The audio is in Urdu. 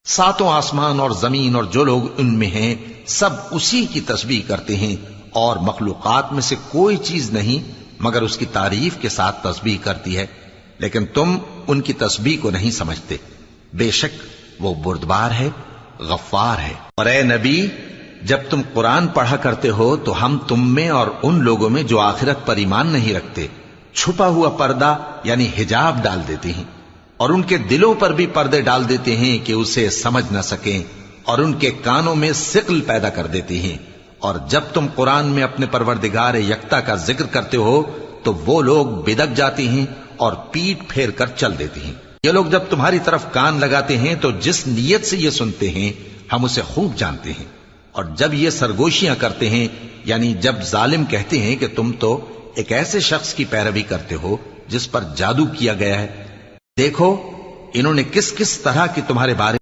ساتوں آسمان اور زمین اور جو لوگ ان میں ہیں سب اسی کی تسبیح کرتے ہیں، اور مخلوقات میں سے کوئی چیز نہیں مگر اس کی تعریف کے ساتھ تسبیح کرتی ہے، لیکن تم ان کی تسبیح کو نہیں سمجھتے۔ بے شک وہ بردبار ہے، غفار ہے۔ اور اے نبی، جب تم قرآن پڑھا کرتے ہو تو ہم تم میں اور ان لوگوں میں جو آخرت پر ایمان نہیں رکھتے چھپا ہوا پردہ یعنی حجاب ڈال دیتے ہیں، اور ان کے دلوں پر بھی پردے ڈال دیتے ہیں کہ اسے سمجھ نہ سکیں، اور ان کے کانوں میں ثقل پیدا کر دیتے ہیں۔ اور جب تم قرآن میں اپنے پروردگار یکتا کا ذکر کرتے ہو تو وہ لوگ بدک جاتے ہیں اور پیٹ پھیر کر چل دیتے ہیں۔ یہ لوگ جب تمہاری طرف کان لگاتے ہیں تو جس نیت سے یہ سنتے ہیں ہم اسے خوب جانتے ہیں، اور جب یہ سرگوشیاں کرتے ہیں یعنی جب ظالم کہتے ہیں کہ تم تو ایک ایسے شخص کی پیروی کرتے ہو جس پر جادو کیا گیا ہے، دیکھو انہوں نے کس کس طرح کی تمہارے بارے